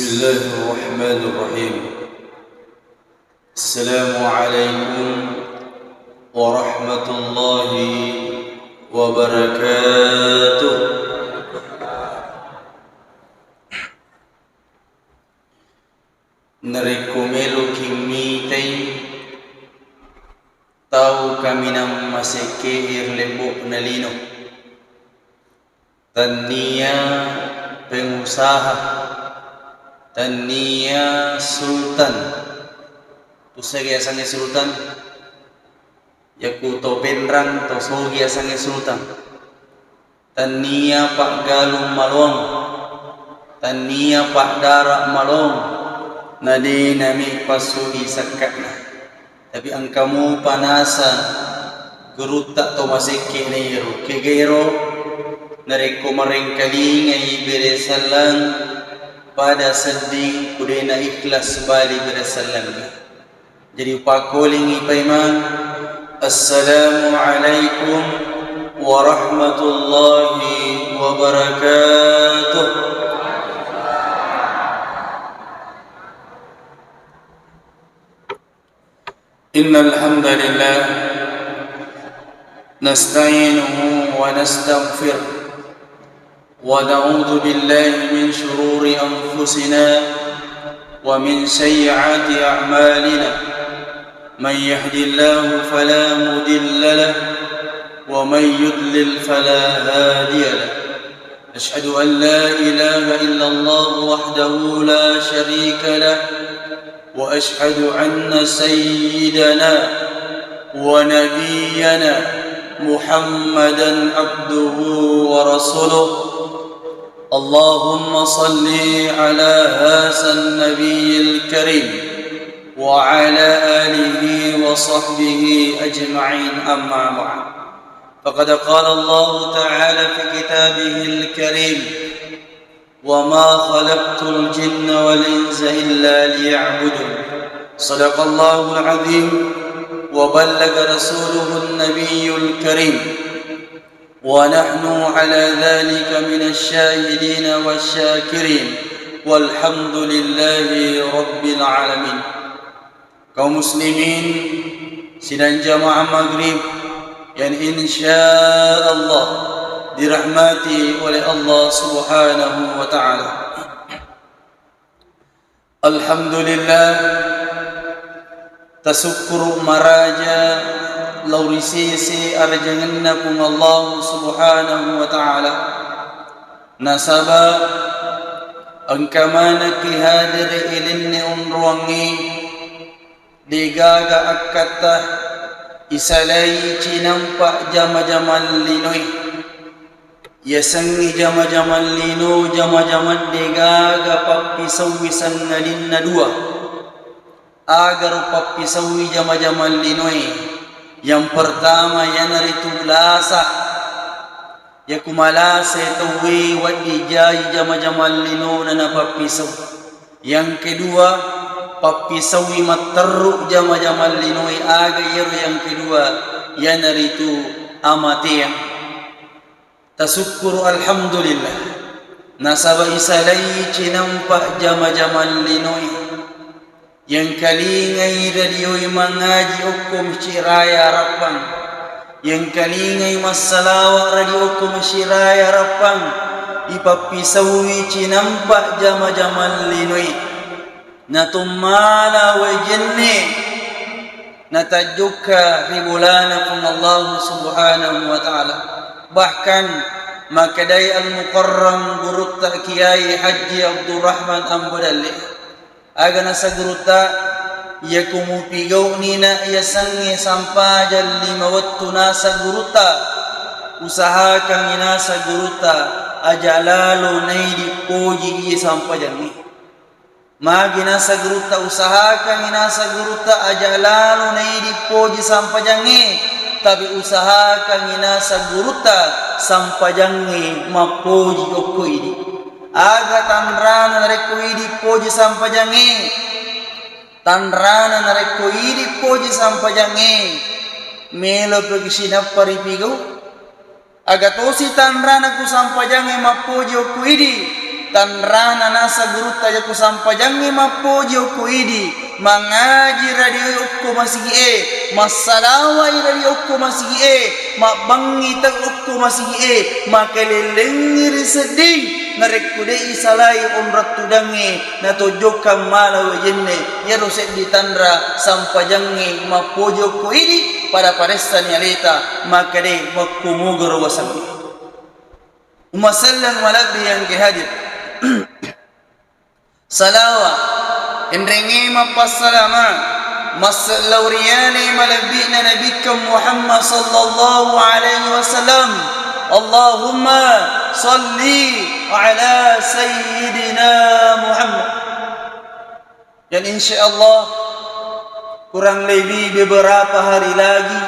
بسم الله الرحمن الرحيم. السلام عليكم ورحمة الله وبركاته. Narikumelo kimitay tau kami ng masikihir lembok na lino. Tania pengusaha, Tania sultan. Tusagi asange sultan. Yakuto penrang to sogi asange sultan. Tania pak galung malong. Tania pak darak malong. Nadi nami pasugi sakatna. Tapi ang kamu panasa guruta to masiki nero kegero nareko marengkali ngai beresalang pada sedih kudena ikhlas bali beresalang. Jadi pakoling ipaiman Assalamualaikum warahmatullahi wabarakatuh. Innal hamdalillah nasta'inuhu wa nastaghfir wa na'udzu billahi min shururi anfusina wa min sayyiati a'malina man yahdihillahu fala mudilla lahu wa man yudlil fala hadiya lahu. Ashhadu an la ilaha illallah wahdahu la sharika lahu وأشهد أن سيدنا ونبينا محمدا عبده ورسوله. اللهم صل على هذا النبي الكريم وعلى آله وصحبه أجمعين. أما بعد، فقد قال الله تعالى في كتابه الكريم وما خلقت الجن والإنس إلا ليعبدون. صدق الله العظيم وبلغ رسوله النبي الكريم ونحن على ذلك من الشاهدين والشاكرين والحمد لله رب العالمين. Kaum muslimin sidang jamaah maghrib yang insyaallah dirahmati oleh Allah Subhanahu wa ta'ala. Alhamdulillah, tasukkur maraja laurisisi arjanganna kum Allah Subhanahu wa ta'ala. Nasaba angkamana ki hadir ilinni unruangi digaga akkata isalai cinampak jama-jaman linoi. Yasangi jama-jaman lino jama-jaman degaga pappisawisan nalin na dua agar pappisawi jama-jaman linoi. Yang pertama yanaritu lasa ya kumalasa tawi wadi jai jama-jaman lino na napappisaw. Yang kedua pappisawi materuk jama-jaman linoi aga yero. Yang kedua yanaritu amatiang. Tasukuru alhamdulillah nasaba isalai cinampak jama-jaman linoi yang kalingai radioi mangaji hukum syiraya rapang yang kalingai masalawa radio hukum syiraya rapang ipapisawi cinampak jama-jaman linoi natumala wa jinni natajuka fi bulanakum Allah Subhanahu wa ta'ala. Bahkan makadai al-mukarram gurutta Kiai Haji Abdul Rahman Ambudalli aga nasa gurutta yakumupigaw nina yasangi sampajan limawattu nasa gurutta usahakan inasa gurutta ajalalo naidi koji sampajan ni magi nasa gurutta usahakan inasa gurutta ajalalo naidi koji sampajan ni. Tapi usahakan inasa guruta sampajangi mapoji okkoidi aga tanrana narekoidi poji sampajangi tanrana narekoidi poji sampajangi melo pergisina paripigo aga tosi tanrana ku sampajangi mapoji okkoidi tanrana nasa guruta jaku sampajangi mapoji okko idi mangaji radio okko masigi masalawai radio okko masigi mabangi tag okko masigi makelelengir sedih narekudei salai umrat tudangi na tojokam malawe jenne yaro set ditandra sampajangi mapoji okko idi pada paresta nyaleta makade makkumugoro wasangi umasallan malabdi yang kehadir salawa indrengi mapassalama maslauriyani malabina nabikam Muhammad sallallahu alaihi wasallam Allahumma salli ala sayyidina Muhammad. Dan insyaallah kurang lebih beberapa hari lagi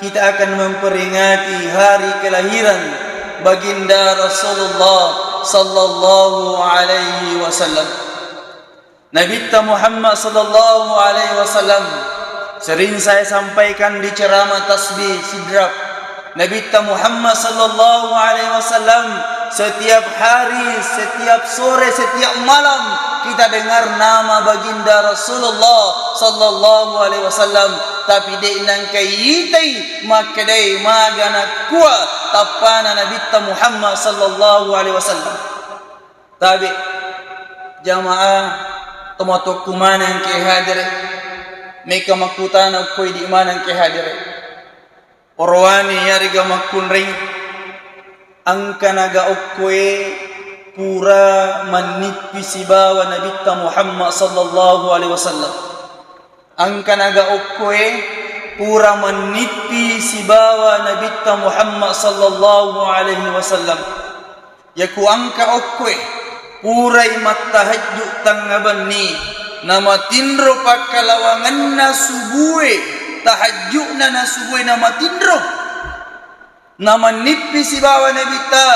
kita akan memperingati hari kelahiran baginda Rasulullah sallallahu alaihi wasallam. Nabi kita Muhammad sallallahu alaihi wasallam sering saya sampaikan di ceramah tasbih sidrap. Nabi kita Muhammad sallallahu alaihi wasallam setiap hari, setiap sore, setiap malam kita dengar nama baginda Rasulullah sallallahu alaihi wasallam, tapi de nang kaitai makadai magana kuwa tapana Nabi kita Muhammad sallallahu alaihi wasallam. Tabi jamaah tomato kumana ke hadir meka makutana koi di mana ke hadir orwani yariga makunring angkanaga okkoe pura manipi sibawa Nabi kita Muhammad sallallahu alaihi wasallam angkanaga okkoe pura manipi sibawa Nabi kita Muhammad sallallahu alaihi wasallam yaku angka okkoe purai matahajud tangabanni nama tindro pakalawangan na subuhe tahajudna na subuhe nama tindro nama nipi si bawa Nabi ta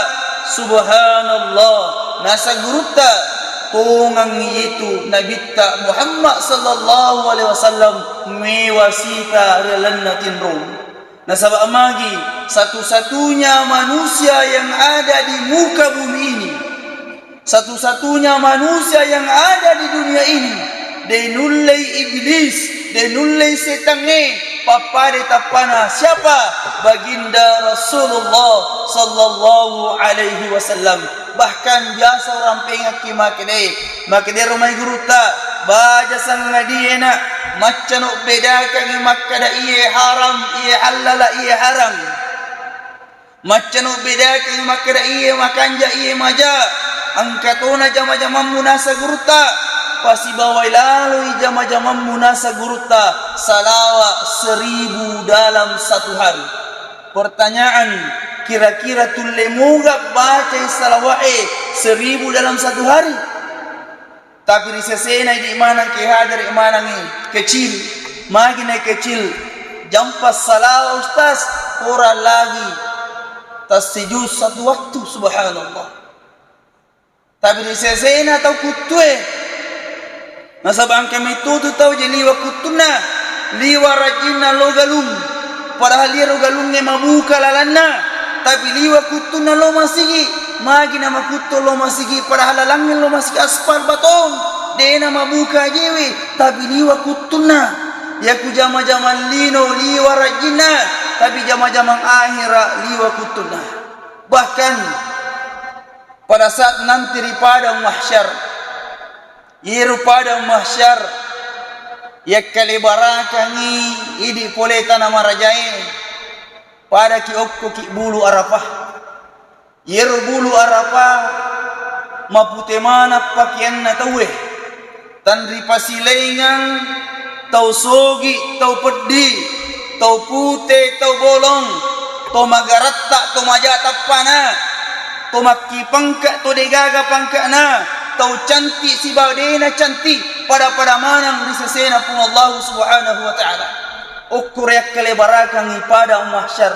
subhanallah nasa guruta tungang itu Nabi ta Muhammad sallallahu alaihi wasallam mewasita relanna tindro nasa amagi satu-satunya manusia yang ada di muka bumi ini, satu-satunya manusia yang ada di dunia ini, denulai iblis, denulai setange, papade tapana siapa? Baginda Rasulullah sallallahu alaihi wasallam. Bahkan biasa orang pengaki makede rumai guruta baja sang ngadiena macano bedakan makkada iye haram iye halala iye haram macano bedakan makkada iye makanja iye maja angkatona jama-jama munasa guruta pasti bawai lalu jama-jama munasa guruta salawa 1000 dalam satu hari. Pertanyaan, kira-kira tulle muga baca salawae 1000 dalam satu hari? Tapi risesena di mana ke hadir imana ni kecil, magina kecil, jampas salawa ustaz, ora lagi tasjud satu waktu subhanallah. Tapi risesena tau kutue, nasabang kami tutu tau je liwa kutuna, liwa rajina lo galung, padahal dia lo galungnya mabuka lalanna, tapi liwa kutuna lo masigi, magi nama kutu lo masigi, padahal lalangnya lo masigi aspal batong, dia nama buka jewe, tapi liwa kutuna, ya ku jama-jama lino liwa rajina, tapi jama-jama akhira liwa kutuna. Bahkan pada saat nanti di padang mahsyar, yiru padang mahsyar, ya kali barakangi idi poleta nama rajai, pada ki okko ki bulu arafah, yiru bulu arafah, mapute mana pakaian na tawe, tanri pasilengang, tau sogi, tau pedi, tau pute, tau bolong, tau magaratta, tau majata pana, tau maki pangka, tau degaga pangka na, tau cantik si badena cantik pada manang risesena pun Allah subhanahu wa ta'ala. Ukur yak kelebarakang ipada mahsyar.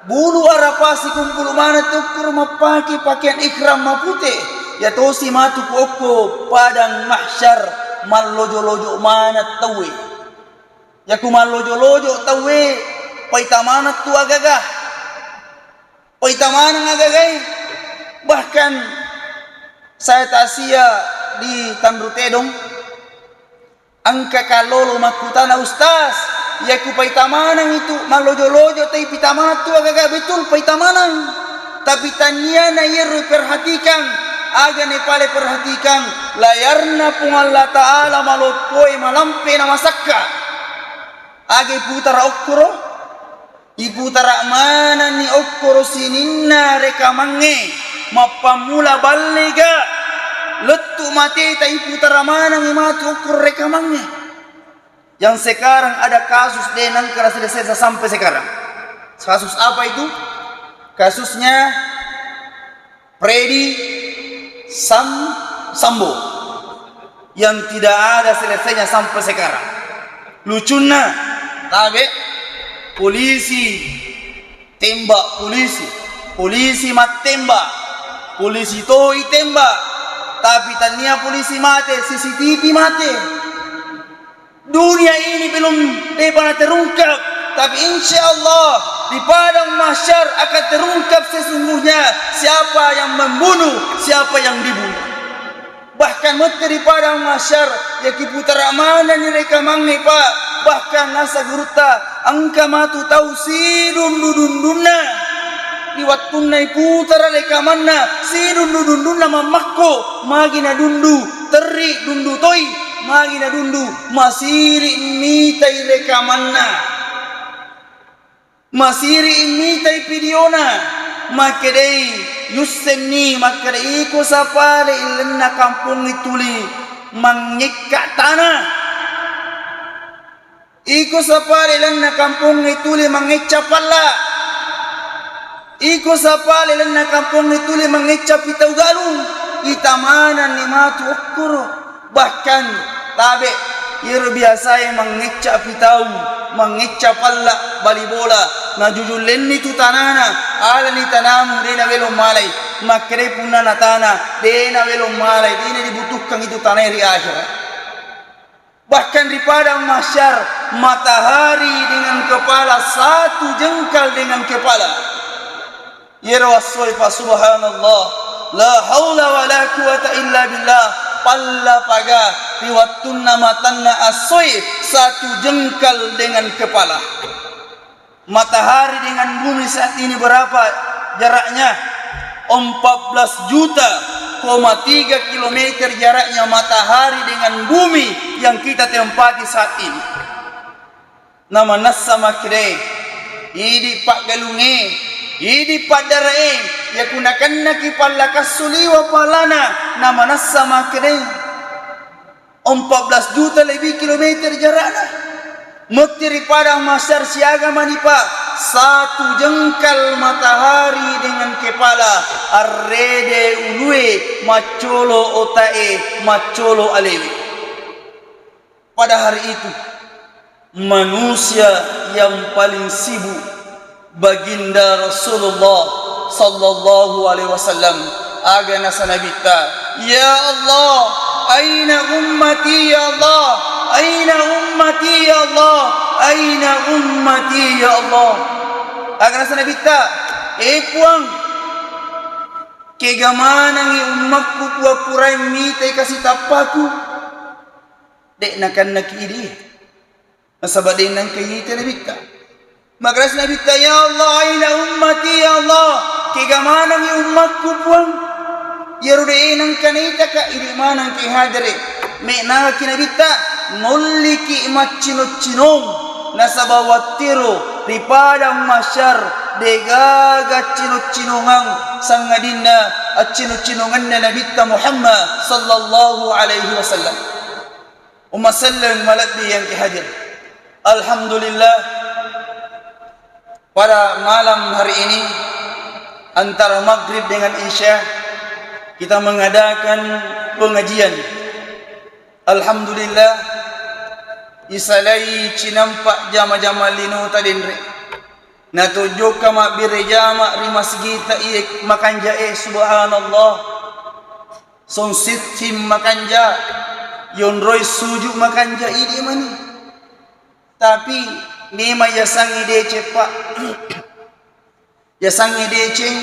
Bulu arafah si kumpul mana tukur mapaki pakaian ikram mapute. Ya tosi matu ko padang mahsyar mallojo-lojo mana tawe. Ya ku mallojo-lojo tawe paitamana tu agagah. Paitamana agagay. Bahkan Saya tasia di Tandrutedong. Angka kalolo makutana ustaz. Ya ku paitamanang itu malojo-lojo tapi pitamatu agak betul paitamanang. Tapi tanyana yeru perhatikan. Aga ne pale perhatikan. Layarna pung Allah Ta'ala malopoi malampe na masakka. Aga putara okuro. Iputara mana ni okuro sininna rekamange. Mapamula balega. Letu mati ta iputara mana ni matu okuro rekamange. Yang sekarang ada kasus denang kerasa desa sampai sekarang. Kasus apa itu? Kasusnya Freddy Sambo yang tidak ada selesainya sampai sekarang. Lucunya, tabe polisi tembak polisi mat tembak, polisi toi tembak, tapi tania polisi mati, CCTV mati. Dunia ini belum dapat terungkap, tapi insya Allah di padang mahsyar akan terungkap sesungguhnya siapa yang membunuh, siapa yang dibunuh. Bahkan mesti di padang mahsyar ya kiputara mana ni rekamangi pak. Bahkan nasa guruta angka matu tahu si dundundunna di wattuna putara rekamanna si dundundunna mamakko magina dundu teri dundu toi magina dundu masiri mitai rekamanna masiri mitai videona makedei yusemni makadei ko sapale ilenna kampung ituli mangikka tanah iko sapale ilenna kampung ituli mangicca palla iko sapale ilenna kampung ituli mangicca pitau galung itamanan ni matu okuro bahkan tabe iro biasa yang mangicca pitau mangicca palla bali bola na jujullen ni tu tanana ala ni tanam dena velom malai makre punna natana dena velom malai dina dibutuhkan itu tanah di akhirat. Bahkan di padang mahsyar matahari dengan kepala satu jengkal dengan kepala. Ya Rasul subhanallah la haula wala quwata illa billah palla paga riwattunna matanna asoi satu jengkal dengan kepala. Matahari dengan bumi saat ini berapa jaraknya? 14 juta 3 kilometer jaraknya matahari dengan bumi yang kita tempati saat ini. Nama nassa makre idi pak galunge idi pak darae ya kunakanna ki pallaka suliwa palana nama nassa makre 14 juta lebih kilometer jaraknya. Mesti padang mahsyar siaga manipa satu jengkal matahari dengan kepala arrede ulue macolo otae macolo alewi. Pada hari itu manusia yang paling sibuk baginda Rasulullah sallallahu alaihi wasallam agana sanabita ya Allah aina ummati ya Allah aina ummati ya Allah aina ummati ya Allah agana sanabita puang kegamanang ummakku pura-pura mitai kasih tapaku dek nakan nakiri nasabadin nang kayita nabita magras nabita ya Allah aina ummati ya Allah kegamanang ummakku puang yarude nang kanita ka iri manang ki hadare me na kinabita noliki macino-cinom nasabawatiro di padang mahsyar degaga cino-cinongang sangadinna accino-cinongan na nabita Muhammad sallallahu alaihi wasallam umasallam malabbi yang kihadir. Alhamdulillah pada malam hari ini antara maghrib dengan isya kita mengadakan pengajian. Alhamdulillah isalai cinampak jama-jama lino tadinre natujuk kama birejama rimasgita iek makanja subhanallah son sithim makanja yon roy sujuk makanja ini mani tapi nima yasang ide cepak yasang ide ceng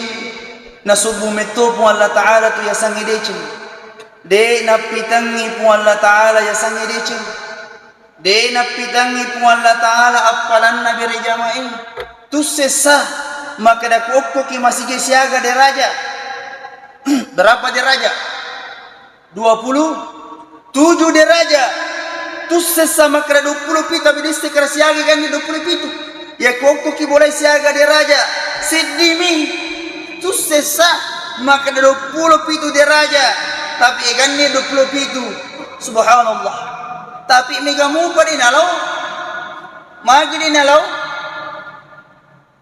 nasubu meto pun Allah Ta'ala tu yasang ide ceng de napitangi pu Allah Ta'ala ya sangi decin de napitangi pu Allah Ta'ala appalan na bere jama'i tu sesa maka da kokko ki masih siaga deraja berapa deraja 27 deraja tu sesa maka da 20 pita bidiste kara siaga kan 20 pitu ya kokko ki boleh siaga deraja sidimi tu sesa maka da 20 pitu deraja tapi ikannya 20 pitu subhanallah tapi mega mupa di nalau magi di nalau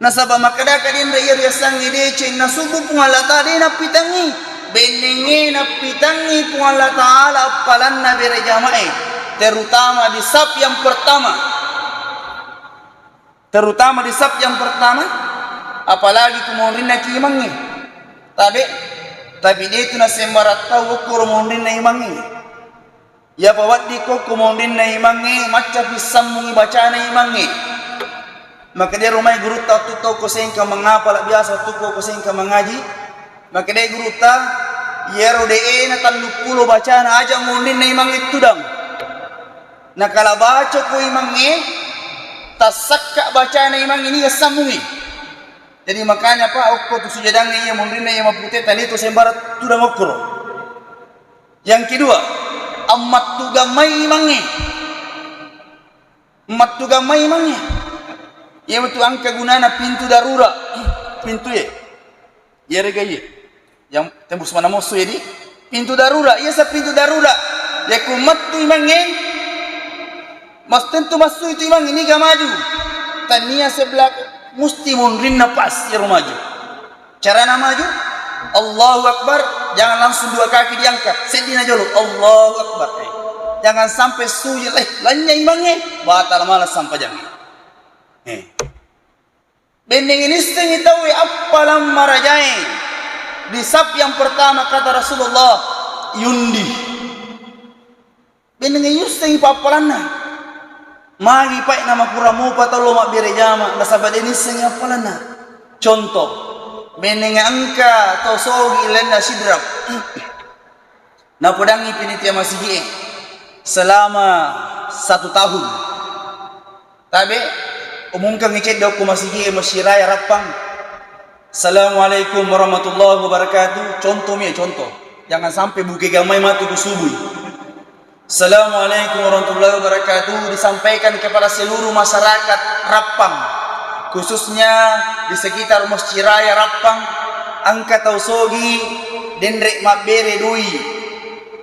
nasaba makada kadin rayar yasang ide ceng nasubu pungala tadi napitangi benenge napitangi pungala taala palan na bere jamae terutama di saf yang pertama apalagi kumurin na kimangi tapi dia tu na sembarat tahu kumurin na imangi ya bawat di ko kumurin na imangi maca pisam mungi baca na imangi maka dia rumah guru tahu ko sengka mengapa lah biasa tu ko sengka mengaji maka dia guru ta yero de na tan 10 bacaan aja mundin na imang itu dang na kala baca ko imangi tasakka bacaan na imang ini yasamungi jadi makanya pak okko tu sujadang iya mundin na ima putih tadi tu sembarat tu dang okro yang kedua amat tu gamai imangi ya betul angka gunana pintu darurat pintu ya rega yang tembus mana musuh ya di pintu darurat ya sa pintu darurat ya kumat tu imangin mas tentu masuk itu imang ini gak maju tania sebelah musti munrin napas ya maju cara nama maju Allahu Akbar jangan langsung 2 kaki diangkat sedina jolo Allahu Akbar jangan sampai suyi lanya imangnya batal malas sampai jangan bendeng ini setengah tahu apalam marajai di saf yang pertama kata Rasulullah yundi bendeng ini setengah papalanna magi pai nama kuramu patalo mak birejama nasabat ini setengah papalanna contoh bendeng angka atau sogi lenda sidrap na podangi pinitia masih selama 1 tahun tapi umumkan ngecek dok masih masyiraya rapang assalamualaikum warahmatullahi wabarakatuh contoh jangan sampai buke gamai mati ku subuh assalamualaikum warahmatullahi wabarakatuh disampaikan kepada seluruh masyarakat Rapang khususnya di sekitar masyiraya Rapang angka tausogi dendrek mabere dui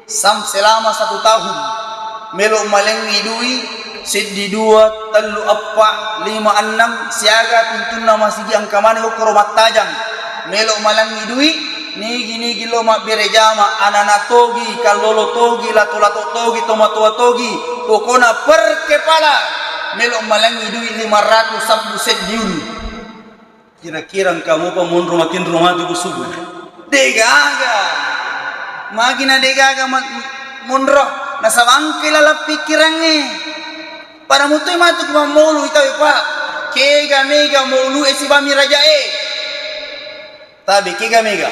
selama 1 tahun melok malengi dui Siddi 2, telu 4, 5, 6 siaga pintuna masih angka mana ko romat tajang melok malangi dui nigi lo mak berejama anana togi kalolo togi lato togi tomato togi pokona per kepala melok malangi dui 500 sampai set diulu kira-kira kamu pamun makin rumah tu subuh degaga magina degaga munro nasabangkila pikirannya para mutu matuk mamolu itaw pa kega mega molu esibami rajae tabi kega mega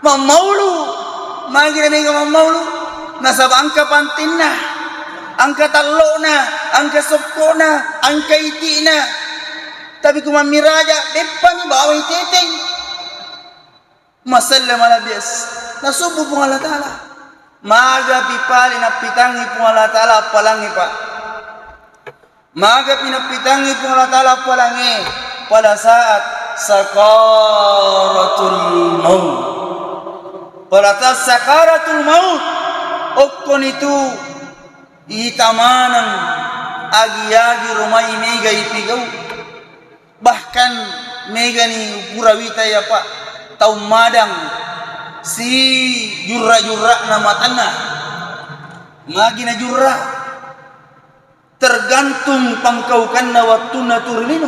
mamolu magi mega mamolu nasab angka pantinna angka tallona angka sopkona angka itina tapi kumami raja depan bawa iteteng masallam ala bias nasubu pung Allah Ta'ala maga pipali napitangi pung Allah Ta'ala palangi pak maga pinapitangi pung Allah Ta'ala palangi pada saat sakaratul maut pada saat sakaratul maut okkon itu itamanang agi-agi rumai mega ipigau bahkan mega ni purawita ya pak tahu madang si jurra-jurra nama tanah ngagi na jurra tergantung pangkaukan na wattuna turlino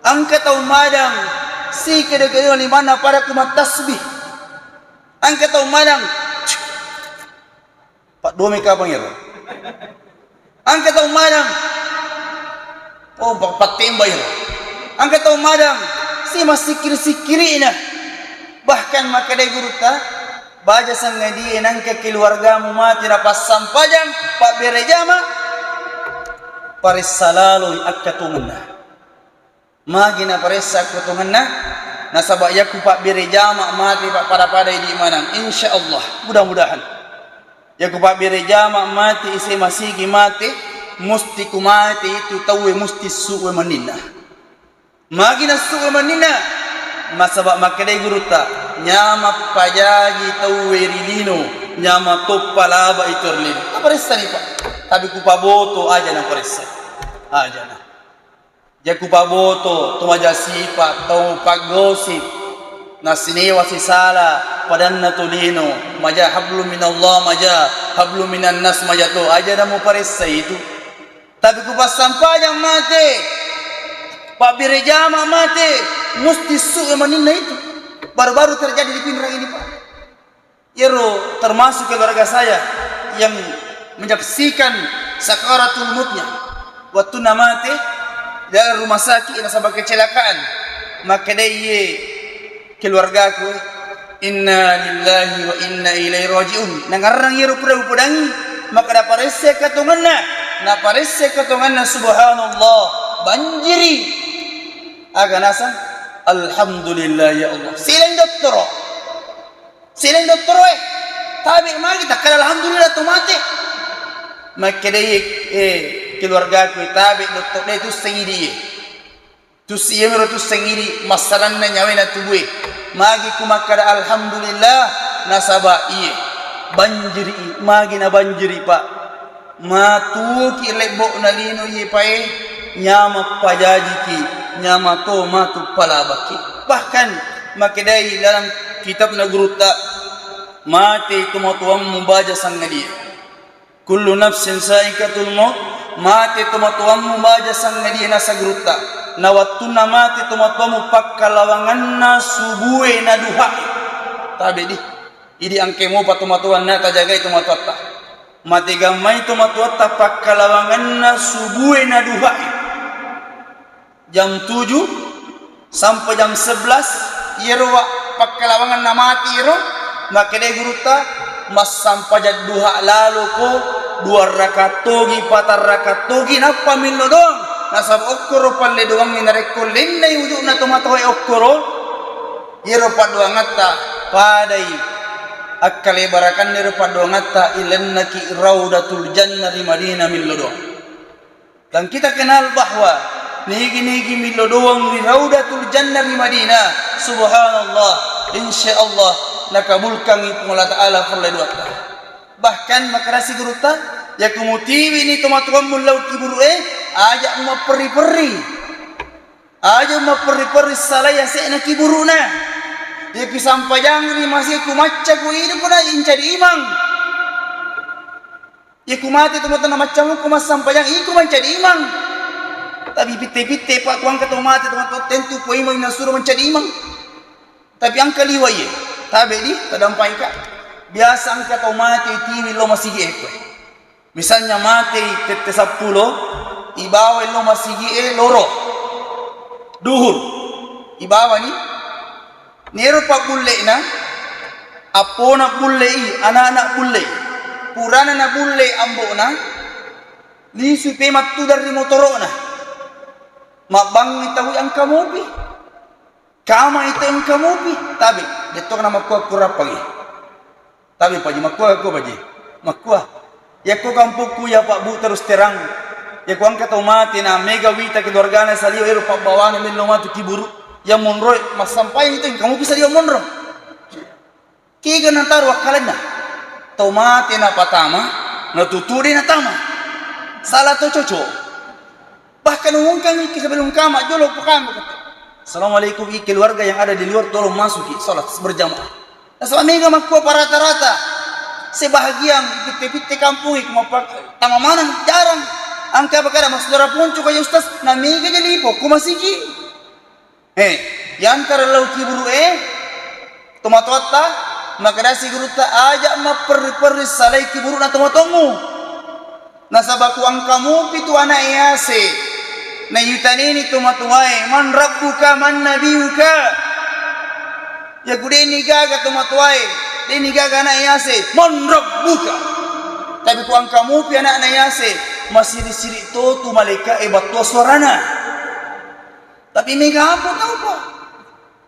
angka tahu madang si kada-kada di mana para kumat tasbih angka tahu madang pak domi kapang ya angka tahu madang oh pak tembak ya angka tahu madang si masih sikiri-sikiri nah bahkan maka dia guru ta baja sangadi nangka keluargamu mati na pasampajang pak berejama paris salalo akatunganna magi na paris akatunganna nasabak yaku pak berejama mati pak pada di manang insyaallah mudah-mudahan yaku pak berejama mati isi masigi mati musti ku mati itu tawe musti suwe manina magi na suwe manina masabak makadai guruta nyama pajaji tawe rilino nyama toppalaba itorlino apa resta nih pak tapi ku paboto aja na paressa aja na jaku paboto tumaja sipa tau pagosip nasinewa si sala padanna tulino maja hablu minallah maja hablu minan nas maja to aja na mo paressa itu tapi ku pas sampajang mati pak birejama mati musti suwe manina itu baru-baru terjadi di Pinrang ini pak. Yero termasuk keluarga saya yang menyaksikan sakaratul mautnya waktu namate dari rumah sakit nasabah kecelakaan maka dia keluargaku inna lillahi wa inna ilaihi rajiun nangarang yero pudangi maka daparese katunganna na parese katunganna subhanallah banjiri aga nasa alhamdulillah ya Allah silang doktoro tabi magi tak alhamdulillah tu mati maka dia keluarga ku tabi doktor dia tu sengiri tu siemero tu sengiri masalan na nyawe na tubuh magi ku maka alhamdulillah nasaba iye banjiri magi na banjiri pak matu ki lebo nalino ye pae nyama pajaji ki nyama to matu palabaki bahkan makadai dalam kitab naguruta mati tumatuam mubaja sangadia kullu nafsin saikatul maut mati tumatuam mubaja sangadia nasaguruta nawatuna mati tumatuam pakkalawanganna subuhe na duha tabe di idi angkemo patumatuan na tajagai tumatuatta mati gamai tumatuatta pakkalawanganna subuhe na duha jam 7 sampai jam 11 yero pakkalawangan na mati yero makade guruta mas sampai jam duha lalu ko 2 rakaat togi 4 rakaat togi napa minno doang nasab okkoro palle doang minarekko lenne ujuk na tomatoy okkoro yero padoang atta padai akkale barakan yero padoang atta ilannaki raudatul jannah di Madinah millo doang dan kita kenal bahwa nigi milo doang di raudatul jannah di Madinah subhanallah insyaallah nakabulkan itu Allah taala farla bahkan makarasi guruta ya kumutiwi ni tomatuam mulau kiburu aja uma peri-peri salaya sena kiburuna ya kisampajang ni masih kumaca ku hidup na incadi imang ya kumati tomatan macam ku mas sampajang iku mencadi imang tapi pite pak kuang kata mati teman tentu po imam nasuruh mencari imam tapi angka liwai tabe di tadampai ka biasa angka kata mati tiwi lo masih eko misalnya mati tete 10 ibawa lo masih loro duhur ibawa ni nero pak bulle na apona bulle anak-anak bulle purana na bulle ambo na ni supe matu dari motoro na mabang itawi ang kamupi kama ito ang kamupi tabi dito na makuha kurap pagi tabi paji makuha ko paji makuha ya ko kampuk kuya pak bu terus terang ya ko ang katomati na mega wita keluarga na saliyo ero pak bawana min lomatu kiburu ya monroy masampay ito ang kamupi saliyo monro kiga na taru akalan na tomati na patama natuturi na tama salah to coco bahkan umumkan sebelum kamat jolo pekan assalamualaikum keluarga yang ada di luar tolong masuki salat berjamaah selama mega makko rata-rata sebahagian pite-pite kampung tama mana jarang angka bakara saudara puncu kaya ustaz na mega jadi po kumasiki yang antara kiburu tomatota makadasi guruta aja ma perri salai kiburu na tomatongu nasabaku angkamu pitu anak yase na yutanini tumatuai man rabbuka man nabiyuka ya gudeni gaga tumatuai ini gaga anak yase monrok buka. Tapi ku ang kamu pi anak yase masih disirik tu malaikat batu suarana. Tapi mega apa tahu pa?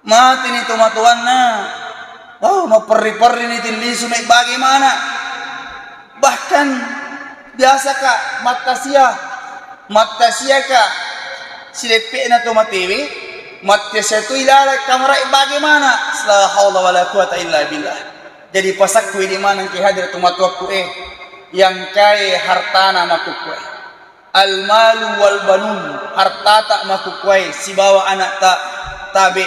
Mati ni tumatuan na. Wow, maperi-peri ni tilisu naik bagaimana? Bahkan biasa kak mata sia kak silepek na tumatiwi mata sia tu ilala kamera bagaimana? La haula wala quwata illa billah. Jadi pasakku di mana ki hadir tumatuaku yang kaya hartana makukwe. Al malu wal banun harta tak makukwe si bawa anak tak tabe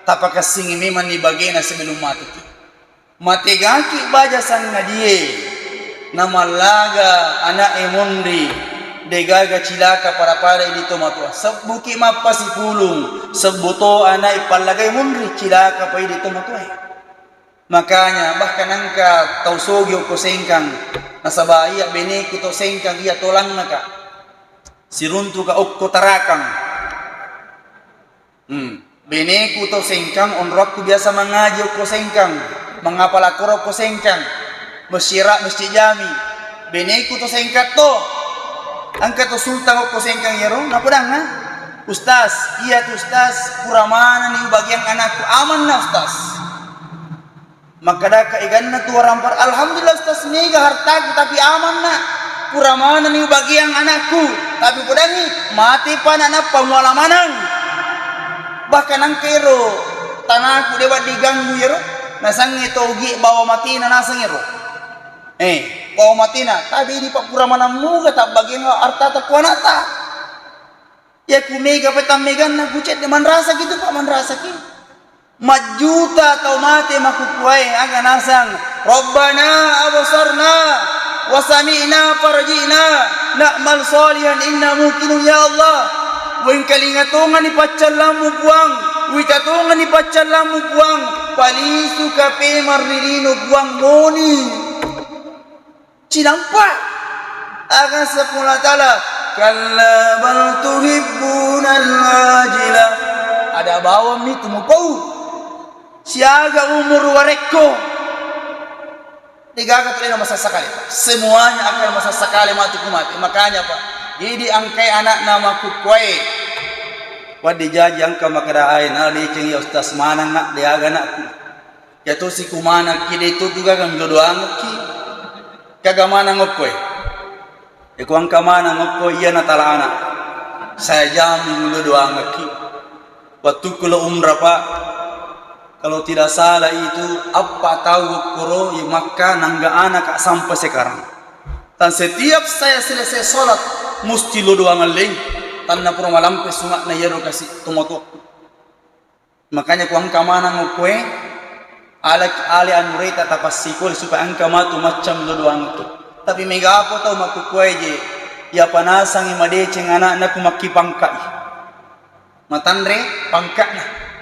tapakasing memang ni bagena sebelum mati. Mati gaki baja sang nadie nama laga anak emundi degaga cilaka para di tomatua sebuki mapasi pulung sebuto anak ipalagay mundri cilaka pa di tomatua. Makanya bahkan angka tausogyo ko sengkang nasabay bene ko to sengkang iya tolang naka siruntu ka okko tarakang. Bene ko to sengkang onrok ko biasa mengaji ko sengkang mangapalakuro ko sengkang mesyira masjid jami bene ko to sengkat to angka to sultan ko sengkang yero napudang na ustaz iya tu ustaz kuramana ni bagian anakku aman na ustaz. Maka kaigan na tu rampar alhamdulillah ustaz mega hartaku tapi aman na kuramana ni bagian anakku tapi pudangi mati pa na pamwalamanang bahkan ang kero tanahku dewa diganggu yero nasang ito ugi bawa mati na nasang yero bawa mati na tapi di pak kuramana muga tak bagian harta tak kuanata ya ku mega petam megan na kucet man rasa gitu pak man rasa ki majuta atau mati makukuai aga nasang Rabbana abasarna wasami'na farjina na'mal salihan inna mungkinu ya Allah. Wing kalingatungan ni pacalamu buang wikatungan ni pacalamu buang palisu kape marilino buang moni cinampa akan sepuluh ta'ala kalla bal tuhibbunal ajila ada bawam itu mupau siaga umur warekko digaga tuloy na masasakali semuanya akan masasakali mati kumati. Makanya pak jadi angkai anak nama kukwai wadi jaji angka makadaay na liceng ya ustaz manang nak diaga nakku ya to si kumana kide itu juga kan dodoang ki kagamana ngokoi iku angka mana ngokoi iya natala anak saya jamin dodoang ki waktu kula umrah pak. Kalau tidak salah itu apa tahu kuro di Makkah nangga anak sampai sekarang. Dan setiap saya selesai sholat mesti lo doang leng tanpa pura malam pe sungat na yero kasih tomato. Makanya ku angka mana ngokwe alak ali anureta tapas sikol supaya angka matu macam lo doang itu. Tapi mega apa tahu makukwe je ya panasang imadeceng anak na kumaki pangkai. Matandre pangkaknya.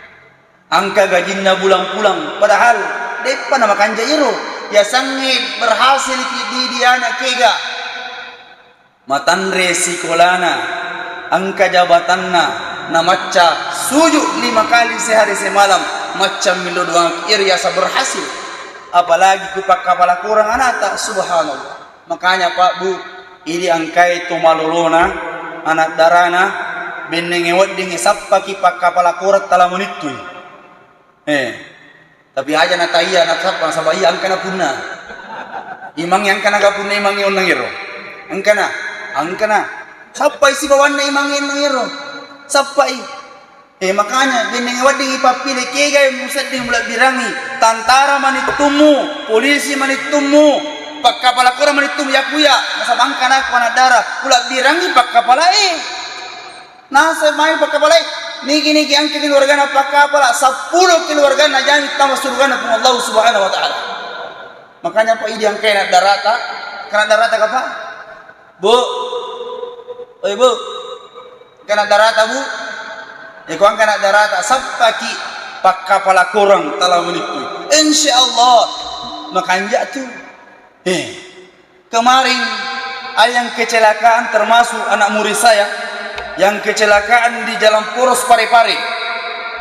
Angka gajinya pulang-pulang padahal depan nama kanja iro ya sangit berhasil di anak kega matanre sikolana angka jabatanna namaca sujud 5 kali sehari semalam macam milo doang iriasa berhasil apalagi kupak kepala kurang anak tak subhanallah. Makanya pak bu ini angka itu malolona anak darana benengewat dengan sappa kipak kepala kurang telah menitui tapi aja na taiya na sapa sabay angka na punna imang yang kana ga punna imang yon nangiro angka na sapay si bawan na imang yon nangiro sapay makanya dineng wading ipapili kegay musad ding mula birangi tantara manitumu polisi manitumu pagkapala kura manitumu yakuya nasa bangka na kana dara mula birangi pagkapala nasa may pagkapala niki ang keluarga na pakapala 10 keluarga na jamit na surga na pun Allah subhanahu wa ta'ala. Makanya pa idi ang kaya darata kana darata ka pa bu oy bu kana darata bu ikaw ang kana darata sapaki pakapala kurang tala menitu insyaallah. Makanya tu kemarin yang kecelakaan termasuk anak murid saya yang kecelakaan di jalan poros Parepare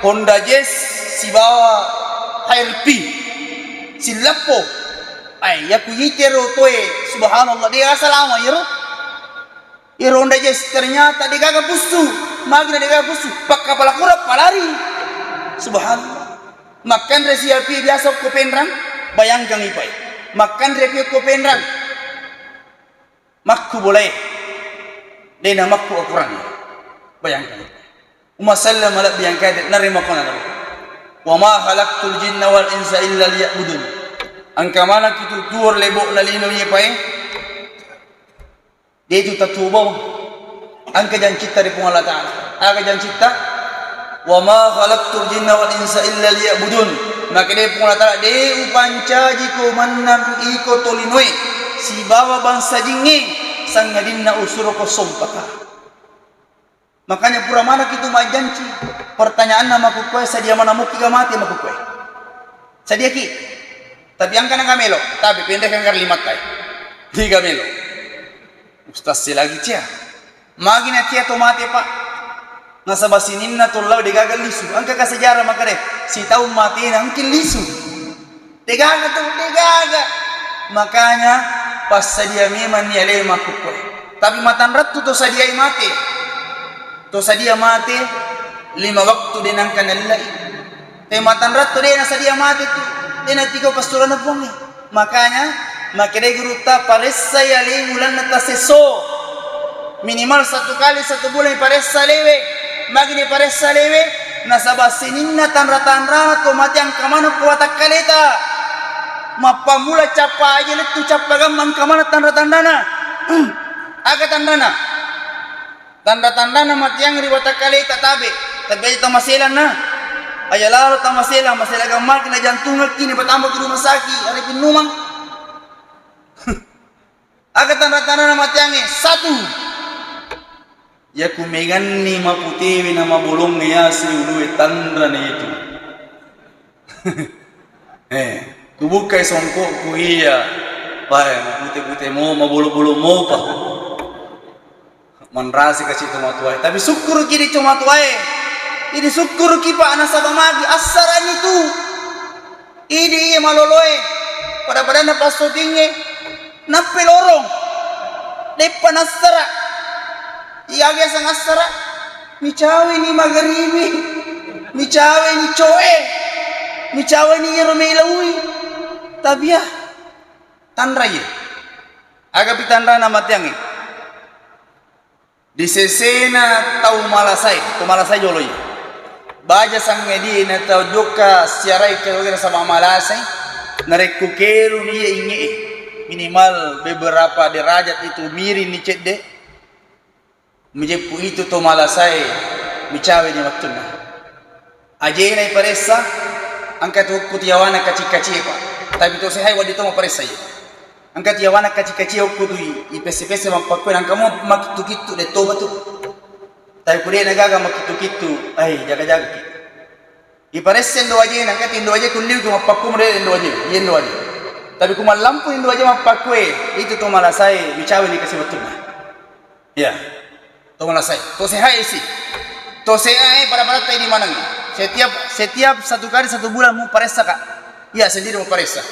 Honda Jazz si bawa HRP si lapo. Ay, ya ku yitero toy. Subhanallah, dia salama yero. Yero nda jes ternyata dia gaga busu. Magna dia gaga busu. Pakka pala kurap palari. Subhanallah. Makan resi api biasa ko penrang, bayangkan ipai. Makan resi ko penrang. Makku boleh. Dena makku akuran. Bayangkan. Umma sallam ala biangkade narima kona nabi. Wa ma khalaqtul jinna wal insa illa liya'budun. Angka mana kitu tuor lebok lalino ipai. Dia itu tatubaw. Angka jan cita di Allah Ta'ala. Aga jan cita. Wa ma khalaqtul jinna wal insa illa liya'budun. Maka dia pun Allah Ta'ala dia upanca jiko manam iko tolinoi si bawa bangsa jingi sang ngadinna usuro ko sompaka. Makanya pura mana kitu majanci pertanyaan nama kukue sadia mana muki mati sama kukue sadia ki tapi ang kana gamelo tapi pendek ang karlimat tay di gamelo ustaz si lagi cia magina cia to mati pak nasa basinin na tullaw di gagal lisu ang kakasejarah makare si tahu mati na angkin lisu degaga tuh degaga makanya pas sadia memang ni ale makukwe tapi matan ratu to sadia mati to sadia mati 5 waktu denang kanalai te matan ratu dena sadia mati tu dena tiko pasturan na pongi makanya makere guru ta paressa yale mulan na taseso minimal 1 kali 1 bulan paressa lewe magini paressa lewe nasabasinin na tanra-tanra to mati ang kamano kuwatak kalita mapamula capa aja letu capa gamang kamana tanda-tandana aga tandana tanda-tandana mati yang riwata kali tatabe tabe tamasilan na ayalaro tamasila masila gamar kina jantung kini patambah ke rumah sakit hari pinumang aga tanda-tandana mati yang satu ya kumegan ni maputiwi na mabulong niya si ulu tandra ni itu kubukai songkok ku iya bae putih-putih mo mabulu-bulu mo pa manrasi kasi tumatuai tapi syukur kini tumatuai ini syukur kipa anak sabamagi asaran itu ini iya maloloe pada na pasto tinggi nape lorong depan asara iya biasa asara micawe ni magharibi micawe ni coe micawe ni romelui tabia tandra ye aga pitandra na matiangi di sesena tau malasai jolo ye baja sang ngedi na tau joka siarai kira sama malasai narek kukeru ni ye inge minimal beberapa derajat itu miri ni cedde mijepu itu to malasai micawe ni waktuna ajena iparesa angkat kutiawana kaci-kaci pak tapi to sehai wadi to maparesa ye angkat yawana kaci-kaci kutu ipese-pese mampakwe nang kamu makitu-kitu de toba tu tapi kude nagaga makitu-kitu ai jaga-jaga ki iparesa ndo aje angkat ndo aje kunliu to mapakku mre ndo aje yen ndo aje tapi kumal lampu ndo aje mampakwe itu to malasai bicawe ni kasi watuna ya to malasai to sehai si to sehai para-para tai di manang setiap 1 kali 1 bulan mau paresa kak iya sendiri mau paresa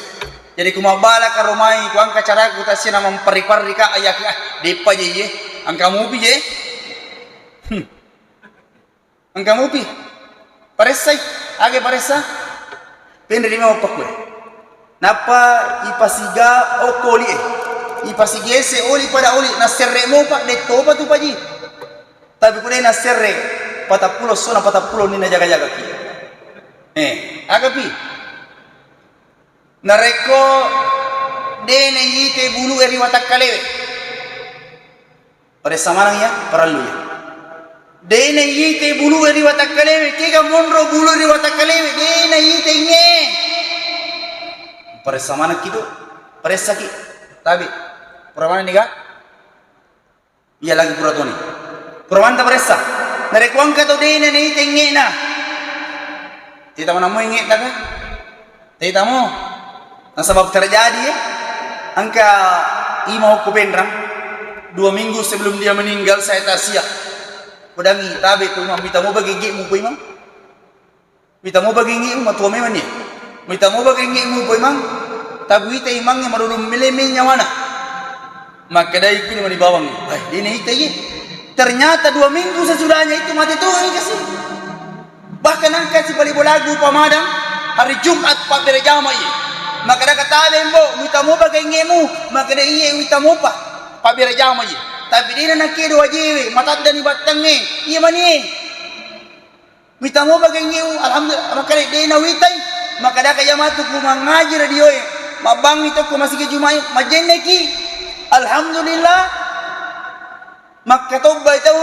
jadi kumabala ka romai ku angka cara ku tasina memperipari ka ayak depa je ye angka mupi je angka mupi paresa age paresa pendre lima opakwe napa ipasiga okoli ipasigese oli pada oli na serre mo pak de toba tu paji tapi kude na serre 40 sona 40 ni na jaga-jaga ki agapi nareko dene yite bulu eri watak kalewe pada samanang ya paralu ya dene yite bulu eri watak kalewe kega monro bulu eri watak kalewe dene yite nge pada samanang kido pada saki tabi purawana niga iya lagi puratoni purawana paresa nareko angka to dene ne yite nge na tita mo namo nge taga tita mo nasabab terjadi ya angka imau kupendrang 2 minggu sebelum dia meninggal saya tasia pedangi tabe ko imam mita mo bagi ngi mo ko imam mita mo bagi ngi mo to memang ni mita mo bagi ngi mo ko imam Tabu ita imangnya marulum milemenya mana. Maka dari itu di bawang. Ini ita ye. Ternyata 2 minggu sesudahnya itu mati Tuhan kasih. Bahkan angkat si balibo lagu pamadang hari Jumat pa berjama ye. Maka dah kata lembo mita mo bagai ngemu. Maka dah iye mita mo pa berjama ye. Tapi dia nak kedo aje mata dan ibatangnya. Iya mani. Mita mo bagai ngemu alhamdulillah maka dia na witai. Maka dah kaya matu ku mangaji radio ye. Mabang itu ku masih ke Jumat majenneki. Alhamdulillah. Maka toba itu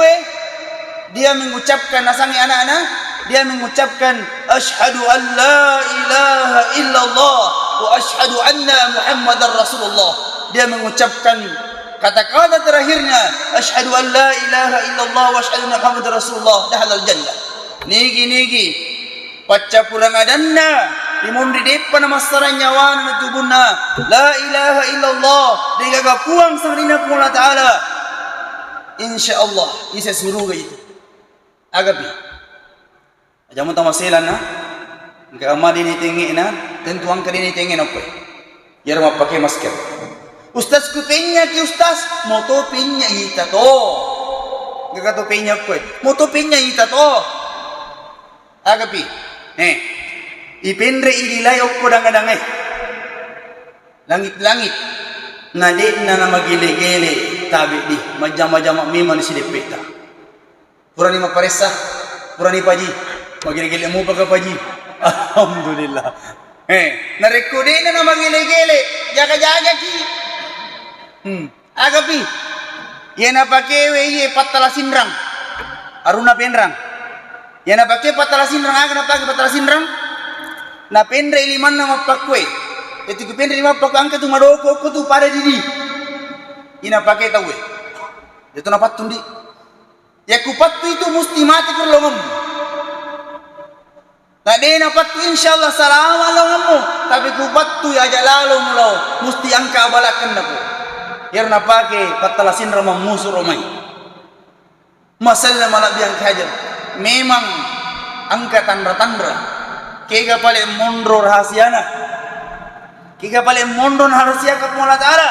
dia mengucapkan nasangi anak-anak, dia mengucapkan asyhadu an la ilaha illallah wa asyhadu anna muhammadar rasulullah. Dia mengucapkan kata-kata terakhirnya asyhadu an la ilaha illallah wa asyhadu anna muhammadar rasulullah dahalal jannah. Nigi paca pulang adanna limun di depan masaran nyawa na tubunna la ilaha illallah digaga puang sang dina ku Allah taala insyaallah isa suruh itu agapi aja mo tamasilan na ngka amadi ni tingi na tentu ang kadini tingi na ko yar mapakai masker ustaz ku penya ki ustaz moto penya ita to gaga to penya ko moto penya ita to agapi ipendre ililay okko dangadangay langit-langit ngade na magile-gile tabi di majama-jama miman si depeta purani maparesa purani paji magile-gile mo pa ka paji alhamdulillah narekode na magile-gile jaga-jaga ki agapi yena pakewe ye patala sinrang aruna penrang yena pake patala sinrang aga na pake patala sinrang na pendre iliman na mapakwe eti ku pendre lima pakwe angka tu madoko ko tu pada didi ina pakai tahu itu na patundi ya ku patu itu mesti mati kur longam tak de na patu insyaallah salama longamu tapi ku patu ya aja lalu mulau mesti angka balakan nako yer na pakai patalasin ramah musuh romai masalah malah biang hajar memang angka tandra-tandra kega paling mondro rahasiana kega paling mondro rahasia ke Allah Ta'ala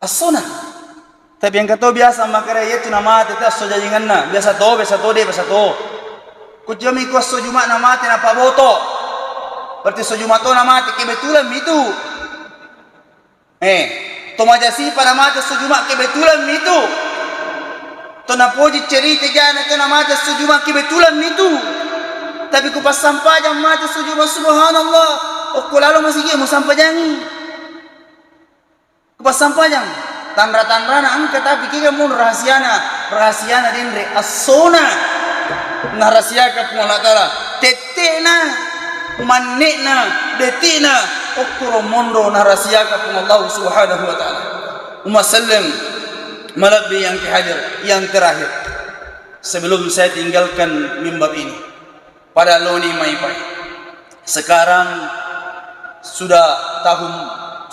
as-sunnah tapi yang kata biasa makara itu nama tetap sojajingan na biasa to kujami ko sojuma nama te na paboto berarti sojuma to nama te kebetulan itu tomajasi pada nama te sojuma kebetulan itu to napoji cerita jana to na mata sujuma kebetulan itu tapi ku pas sampai jam mata sujuma subhanallah okko lalu masih mau sampai jangi ku pas sampai jam tandra-tandra na angka tapi kira mun rahasiana dinre as-suna na rahasia ka Allah Taala tetena manena detina okko mondo na rahasia ka Allah subhanahu wa taala sallam Malabbi yang hadir yang terakhir sebelum saya tinggalkan mimbar ini pada Loni Maipai sekarang sudah tahun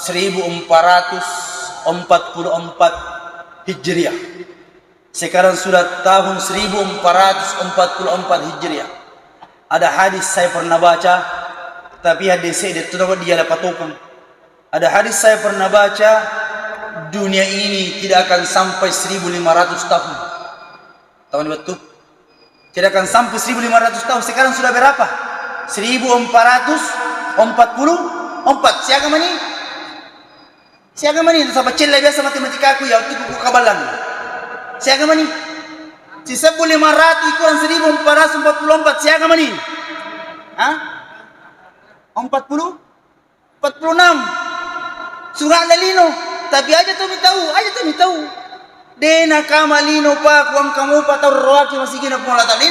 1444 Hijriah sekarang sudah tahun 1444 Hijriah ada hadis saya pernah baca tapi hadis saya itu dia dapat tukang ada hadis saya pernah baca dunia ini tidak akan sampai 1500 tahun. Tahun betul? Tidak akan sampai 1500 tahun. Sekarang sudah berapa? 1444. Siapa mani? Siapa mani? Sampai cila biasa matematika aku ya waktu buku kabalan. Siapa mani? 1500 ikuran 1444. Siapa mani? Hah? 40? 46. Surah Al-Lino. Tapi aja tu tahu. Dena kamalino pa kuang kamu pa tahu roaki masih kena pengolatan.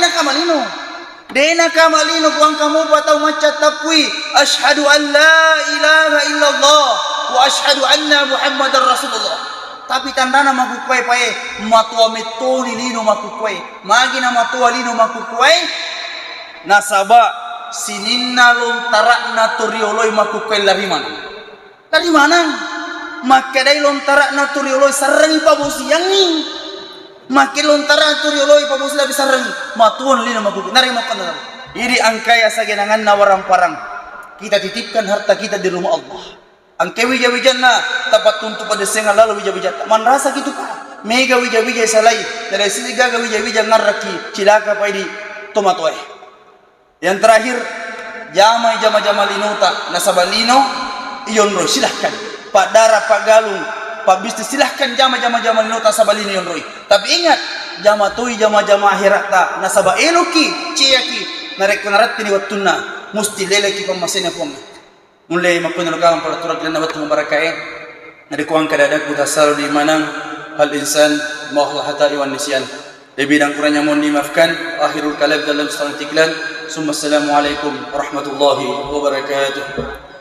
Dena kamalino kuang kamu pa tahu macam tapui. Ashhadu an la ilaha illallah wa ashhadu anna muhammadar rasulullah. Tapi tandana makukwai pae matua metoni lino makukwai. Magi na matua lino makukwai. Nasaba sininna lontara na torioloi makukwai lariman. Dari mana? Maka dai lontara naturioloi sarang pabusi yang ni makin lontara naturioloi pabusi lebih sarang matuan lina maku nari makan Iri angkaya sa ginangan na warang parang. Kita titipkan harta kita di rumah Allah. Angkay wija-wijan na tapat tuntu pada sengal lalu wija-wijan. Man rasa gitu ka. Mega wija-wija salai. Dari sini gaga wija-wija ngaraki cilaka pa di tomatoy. Yang terakhir, jama linuta nasabalino iyon roy silahkan. Pak Dara, Pak Galung, Pak Bisnis silahkan jama linuta sabalino iyon roy. Tapi ingat, jama akhirat ta nasaba eloki ciyaki narek narat tini wattuna musti leleki pamasena pom mulai makunal kawan peraturan dan nabat mubarakae nadi kuang kadada ku tasalu di manang hal insan mahlah hata iwan nisyan lebih dan kurangnya mohon dimaafkan akhirul kalam dalam setengah tiklan assalamualaikum warahmatullahi wabarakatuh.